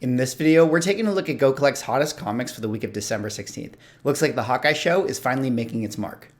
In this video, we're taking a look at Go Collect's hottest comics for the week of December 16th. Looks like the Hawkeye show is finally making its mark.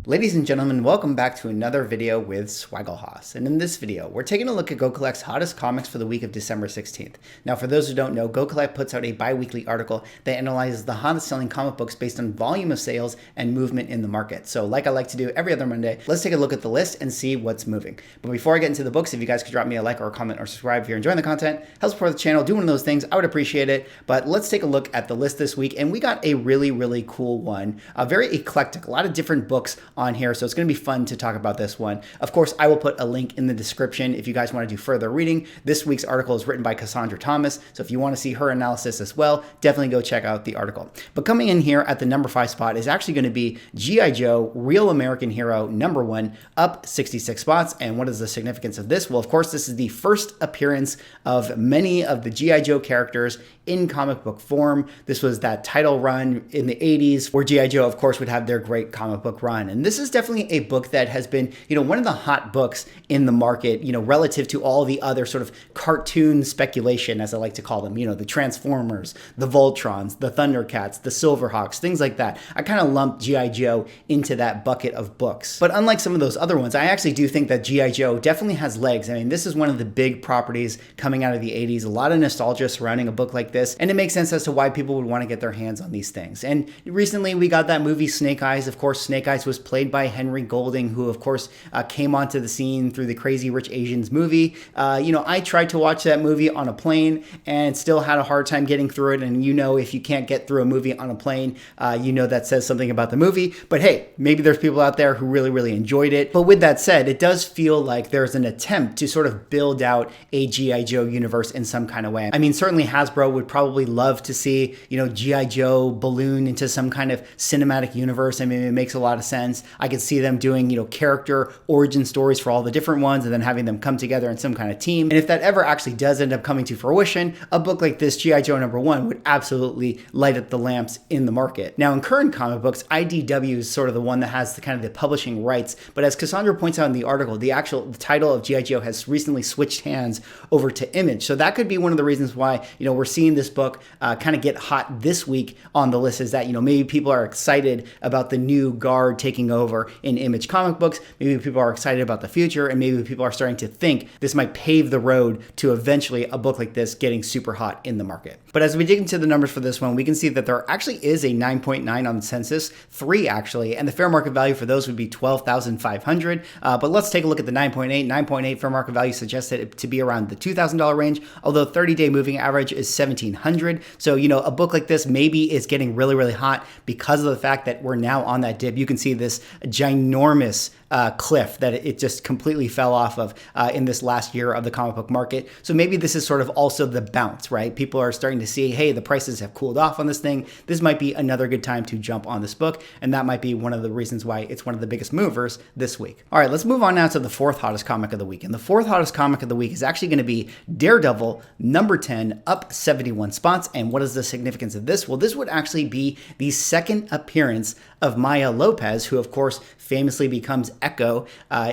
Ladies and gentlemen, welcome back to another video with Swaggle. And in this video, we're taking a look at Go Collect's hottest comics for the week of December 16th. Now, for those who don't know, Go Collect puts out a bi-weekly article that analyzes the hottest selling comic books based on volume of sales and movement in the market. So like I like to do every other Monday, let's take a look at the list and see what's moving. But before I get into the books, if you guys could drop me a like or a comment or subscribe if you're enjoying the content, help support the channel, do one of those things, I would appreciate it. But let's take a look at the list this week, and we got a really cool one. Very eclectic, a lot of different books on here, so it's going to be fun to talk about this one. Of course, I will put a link in the description if you guys want to do further reading. This week's article is written by Cassandra Thomas, so if you want to see her analysis as well, definitely go check out the article. But coming in here at the number 5 spot is actually going to be G.I. Joe, Real American Hero, number 1, up 66 spots. And what is the significance of this? Well, of course, this is the first appearance of many of the G.I. Joe characters in comic book form. This was that title run in the 80s where G.I. Joe, of course, would have their great comic book run. And this is definitely a book that has been, one of the hot books in the market, relative to all the other sort of cartoon speculation, as I like to call them, the Transformers, the Voltrons, the Thundercats, the Silverhawks, things like that. I kind of lumped G.I. Joe into that bucket of books. But unlike some of those other ones, I actually do think that G.I. Joe definitely has legs. I mean, this is one of the big properties coming out of the 80s, a lot of nostalgia surrounding a book like this, and it makes sense as to why people would want to get their hands on these things. And recently we got that movie Snake Eyes. Of course, Snake Eyes was played by Henry Golding, who of course came onto the scene through the Crazy Rich Asians movie. I tried to watch that movie on a plane and still had a hard time getting through it. And if you can't get through a movie on a plane, that says something about the movie. But hey, maybe there's people out there who really enjoyed it. But with that said, it does feel like there's an attempt to sort of build out a G.I. Joe universe in some kind of way. I mean, certainly Hasbro would probably love to see, G.I. Joe balloon into some kind of cinematic universe. I mean, it makes a lot of sense. I could see them doing, character origin stories for all the different ones and then having them come together in some kind of team. And if that ever actually does end up coming to fruition, a book like this, G.I. Joe number 1, would absolutely light up the lamps in the market. Now, in current comic books, IDW is sort of the one that has the kind of the publishing rights. But as Cassandra points out in the article, the title of G.I. Joe has recently switched hands over to Image. So that could be one of the reasons why, we're seeing this book kind of get hot this week on the list, is that, maybe people are excited about the new guard taking over in Image comic books. Maybe people are excited about the future, and maybe people are starting to think this might pave the road to eventually a book like this getting super hot in the market. But as we dig into the numbers for this one, we can see that there actually is a 9.9 on the census, 3 actually, and the fair market value for those would be $12,500. But let's take a look at the 9.8. 9.8 fair market value suggests it to be around the $2,000 range, although 30-day moving average is $1,700. So, a book like this maybe is getting really hot because of the fact that we're now on that dip. You can see this ginormous cliff that it just completely fell off of in this last year of the comic book market. So maybe this is sort of also the bounce, right? People are starting to see, hey, the prices have cooled off on this thing. This might be another good time to jump on this book, and that might be one of the reasons why it's one of the biggest movers this week. All right, let's move on now to the 4th hottest comic of the week. And the 4th hottest comic of the week is actually going to be Daredevil, number 10, up 71 spots. And what is the significance of this? Well, this would actually be the second appearance of Maya Lopez, who of course famously becomes Echo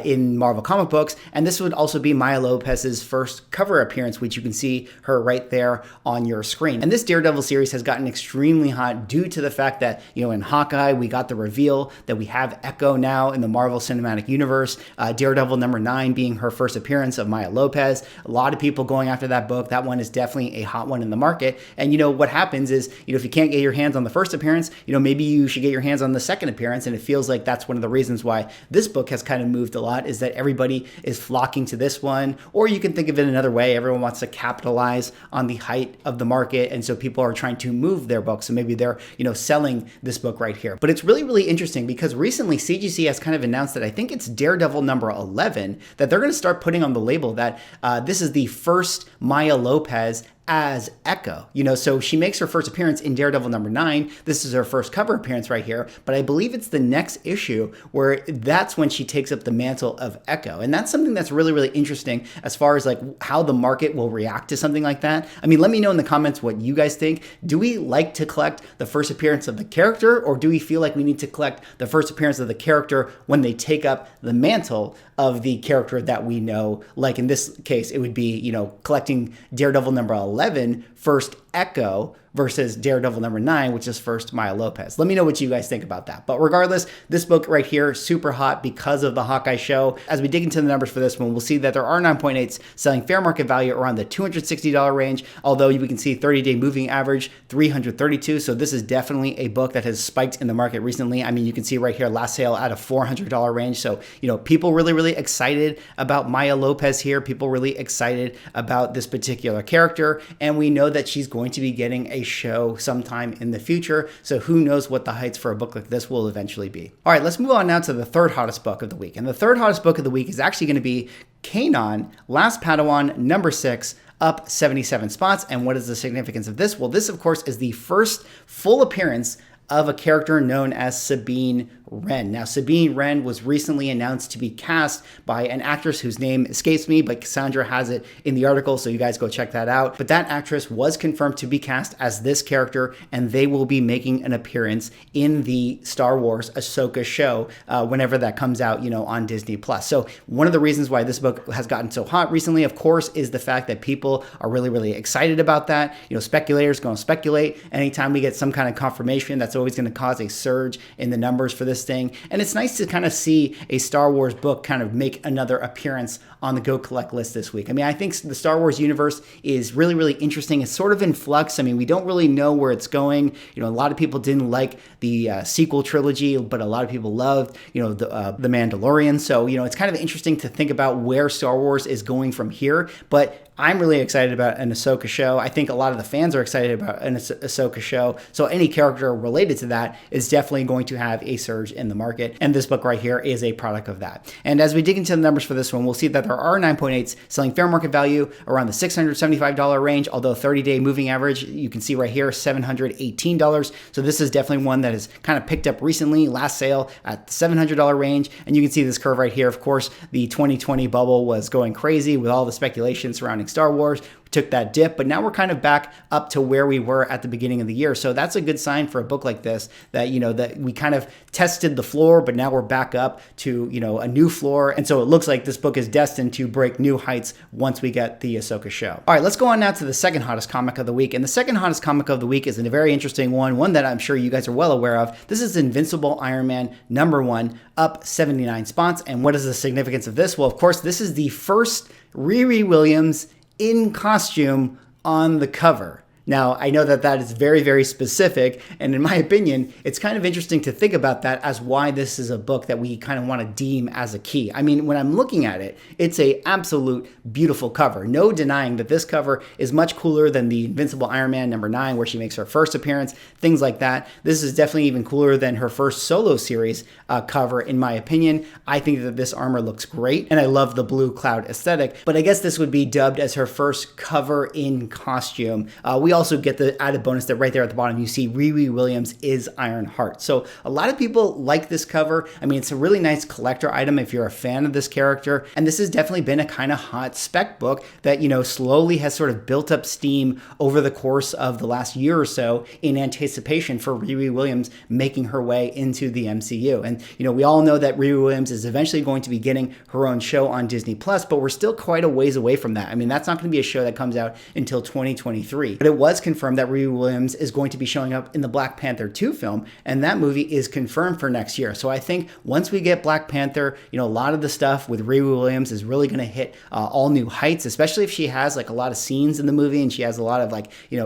in Marvel comic books. And this would also be Maya Lopez's first cover appearance, which you can see her right there on your screen. And this Daredevil series has gotten extremely hot due to the fact that, in Hawkeye, we got the reveal that we have Echo now in the Marvel Cinematic Universe. Daredevil number 9 being her first appearance of Maya Lopez. A lot of people going after that book. That one is definitely a hot one in the market. And what happens is, if you can't get your hands on the first appearance, maybe you should get your hands on the second appearance. And it feels like that's one of the reasons why this book has kind of moved a lot, is that everybody is flocking to this one. Or you can think of it another way. Everyone wants to capitalize on the height of the market. And so people are trying to move their books. So maybe they're, selling this book right here. But it's really interesting because recently CGC has kind of announced that I think it's Daredevil number 11, that they're going to start putting on the label that this is the first Maya Lopez as Echo. So she makes her first appearance in Daredevil number 9. This is her first cover appearance right here, but I believe it's the next issue where that's when she takes up the mantle of Echo. And that's something that's really interesting as far as like how the market will react to something like that. I mean, let me know in the comments what you guys think. Do we like to collect the first appearance of the character, or do we feel like we need to collect the first appearance of the character when they take up the mantle of the character that we know. Like in this case, it would be, collecting Daredevil number 11, first Echo, versus Daredevil number 9, which is first Maya Lopez. Let me know what you guys think about that. But regardless, this book right here, super hot because of the Hawkeye show. As we dig into the numbers for this one, we'll see that there are 9.8s selling fair market value around the $260 range, although we can see 30-day moving average, 332. So this is definitely a book that has spiked in the market recently. I mean, you can see right here, last sale at a $400 range. So, people really excited about Maya Lopez here. People really excited about this particular character. And we know that she's going to be getting a show sometime in the future. So who knows what the heights for a book like this will eventually be. All right, let's move on now to the third hottest book of the week. And the third hottest book of the week is actually going to be Kanon, Last Padawan, number 6, up 77 spots. And what is the significance of this? Well, this, of course, is the first full appearance of a character known as Sabine Wren. Now, Sabine Wren was recently announced to be cast by an actress whose name escapes me, but Cassandra has it in the article, so you guys go check that out. But that actress was confirmed to be cast as this character, and they will be making an appearance in the Star Wars Ahsoka show whenever that comes out, on Disney+. So one of the reasons why this book has gotten so hot recently, of course, is the fact that people are really excited about that. Speculators going to speculate. Anytime we get some kind of confirmation, that's always going to cause a surge in the numbers for this thing. And it's nice to kind of see a Star Wars book kind of make another appearance on the Go Collect list this week. I mean, I think the Star Wars universe is really interesting. It's sort of in flux. I mean, we don't really know where it's going. A lot of people didn't like the sequel trilogy, but a lot of people loved, the Mandalorian. So, it's kind of interesting to think about where Star Wars is going from here. But I'm really excited about an Ahsoka show. I think a lot of the fans are excited about an Ahsoka show. So any character related to that is definitely going to have a surge in the market. And this book right here is a product of that. And as we dig into the numbers for this one, we'll see that there are 9.8s selling fair market value around the $675 range, although 30-day moving average, you can see right here, $718. So this is definitely one that has kind of picked up recently, last sale at the $700 range. And you can see this curve right here. Of course, the 2020 bubble was going crazy with all the speculation surrounding Star Wars. We took that dip, but now we're kind of back up to where we were at the beginning of the year. So that's a good sign for a book like this, that, that we kind of tested the floor, but now we're back up to, a new floor. And so it looks like this book is destined to break new heights once we get the Ahsoka show. All right, let's go on now to the second hottest comic of the week. And the second hottest comic of the week is a very interesting one that I'm sure you guys are well aware of. This is Invincible Iron Man number 1, up 79 spots. And what is the significance of this? Well, of course, this is the first Riri Williams in costume on the cover. Now, I know that is very specific, and in my opinion, it's kind of interesting to think about that as why this is a book that we kind of want to deem as a key. I mean, when I'm looking at it, it's a absolute beautiful cover. No denying that this cover is much cooler than the Invincible Iron Man number 9, where she makes her first appearance, things like that. This is definitely even cooler than her first solo series cover, in my opinion. I think that this armor looks great, and I love the blue cloud aesthetic, but I guess this would be dubbed as her first cover in costume. We also get the added bonus that right there at the bottom, you see Riri Williams is Ironheart. So a lot of people like this cover. I mean, it's a really nice collector item if you're a fan of this character. And this has definitely been a kind of hot spec book that, slowly has sort of built up steam over the course of the last year or so in anticipation for Riri Williams making her way into the MCU. And, we all know that Riri Williams is eventually going to be getting her own show on Disney+, but we're still quite a ways away from that. I mean, that's not going to be a show that comes out until 2023. But it was confirmed that Riri Williams is going to be showing up in the Black Panther 2 film, and that movie is confirmed for next year. So I think once we get Black Panther, a lot of the stuff with Riri Williams is really going to hit all new heights, especially if she has like a lot of scenes in the movie and she has a lot of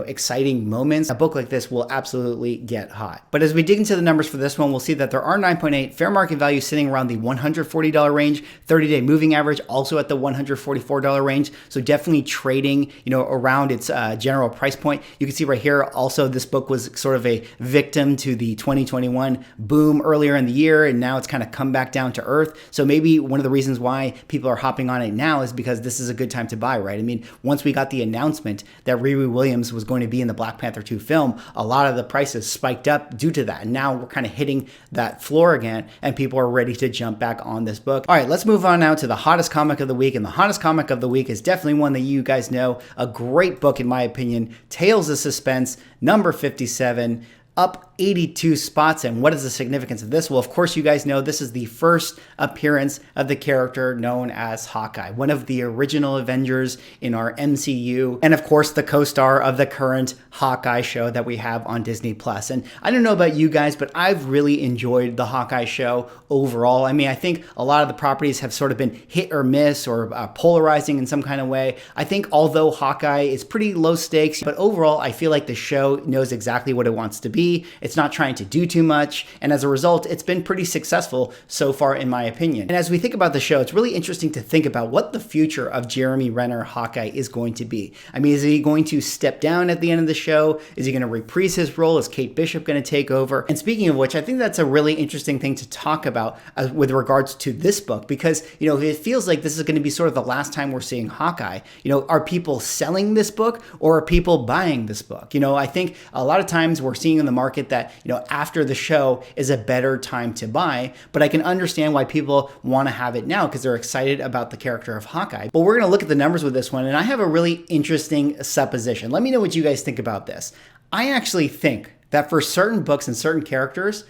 exciting moments. A book like this will absolutely get hot. But as we dig into the numbers for this one, we'll see that there are 9.8, fair market value sitting around the $140 range, 30-day moving average also at the $144 range. So definitely trading, around its general price point. You can see right here also this book was sort of a victim to the 2021 boom earlier in the year, and now it's kind of come back down to earth. So maybe one of the reasons why people are hopping on it now is because this is a good time to buy, right? I mean, once we got the announcement that Riri Williams was going to be in the Black Panther 2 film, a lot of the prices spiked up due to that. And now we're kind of hitting that floor again, and people are ready to jump back on this book. All right, let's move on now to the hottest comic of the week. And the hottest comic of the week is definitely one that you guys know, a great book in my opinion, Tales of Suspense, number 57, up 82 spots. And what is the significance of this? Well, of course, you guys know this is the first appearance of the character known as Hawkeye, one of the original Avengers in our MCU, and of course, the co-star of the current Hawkeye show that we have on Disney+. And I don't know about you guys, but I've really enjoyed the Hawkeye show overall. I mean, I think a lot of the properties have sort of been hit or miss or polarizing in some kind of way. I think although Hawkeye is pretty low stakes, but overall, I feel like the show knows exactly what it wants to be. It's not trying to do too much. And as a result, it's been pretty successful so far, in my opinion. And as we think about the show, it's really interesting to think about what the future of Jeremy Renner Hawkeye is going to be. I mean, is he going to step down at the end of the show? Is he going to reprise his role? Is Kate Bishop going to take over? And speaking of which, I think that's a really interesting thing to talk about with regards to this book, because, you know, it feels like this is going to be sort of the last time we're seeing Hawkeye. You know, are people selling this book or are people buying this book? You know, I think a lot of times we're seeing in the market that, you know, after the show is a better time to buy, but I can understand why people want to have it now because they're excited about the character of Hawkeye. But we're going to look at the numbers with this one, and I have a really interesting supposition. Let me know what you guys think about this. I actually think that for certain books and certain characters,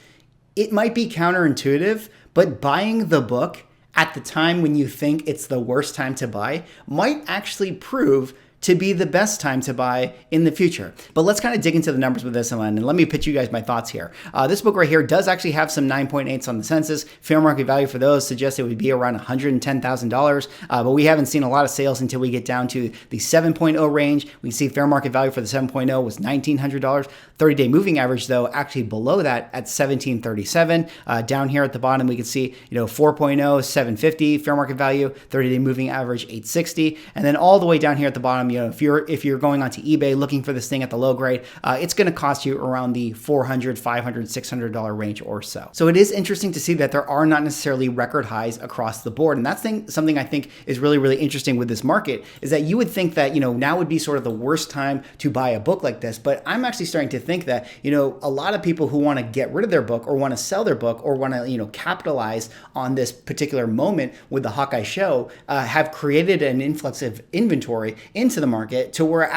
it might be counterintuitive, but buying the book at the time when you think it's the worst time to buy might actually prove to be the best time to buy in the future. But let's kind of dig into the numbers with this one, and let me pitch you guys my thoughts here. This book right here does actually have some 9.8s on the census. Fair market value for those suggests it would be around $110,000, but we haven't seen a lot of sales until we get down to the 7.0 range. We can see fair market value for the 7.0 was $1,900. 30-day moving average, though, actually below that at $1,737. Down here at the bottom, we can see, you know, 4.0, $750 fair market value, 30-day moving average $860, and then all the way down here at the bottom, you know, if you're going onto eBay looking for this thing at the low grade, it's going to cost you around the $400, $500, $600 range or so. So it is interesting to see that there are not necessarily record highs across the board, and that's something I think is really, really interesting with this market, is that you would think that, you know, now would be sort of the worst time to buy a book like this, but I'm actually starting to think that, you know, a lot of people who want to get rid of their book or want to sell their book or want to, you know, capitalize on this particular moment with the Hawkeye show have created an influx of inventory into the market to where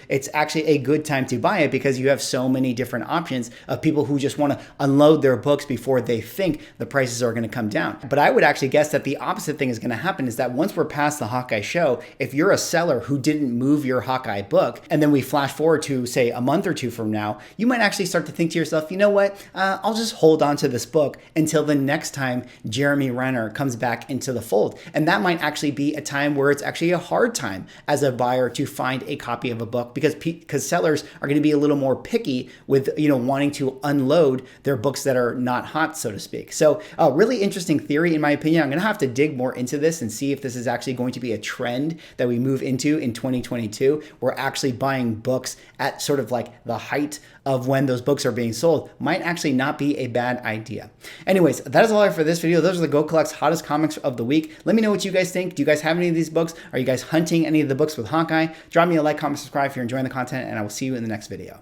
it's actually a good time to buy it because you have so many different options of people who just want to unload their books before they think the prices are going to come down. But I would actually guess that the opposite thing is going to happen, is that once we're past the Hawkeye show, if you're a seller who didn't move your Hawkeye book, and then we flash forward to, say, a month or two from now, you might actually start to think to yourself, you know what, I'll just hold on to this book until the next time Jeremy Renner comes back into the fold. And that might actually be a time where it's actually a hard time as a buyer to find a copy of a book because sellers are going to be a little more picky with, you know, wanting to unload their books that are not hot, so to speak. So a really interesting theory, in my opinion. I'm going to have to dig more into this and see if this is actually going to be a trend that we move into in 2022. We're actually buying books at sort of like the height of when those books are being sold might actually not be a bad idea. Anyways, that is all I have for this video. Those are the Go Collect's hottest comics of the week. Let me know what you guys think. Do you guys have any of these books? Are you guys hunting any of the books with Hawkeye? Drop me a like, comment, subscribe if you're enjoying the content, and I will see you in the next video.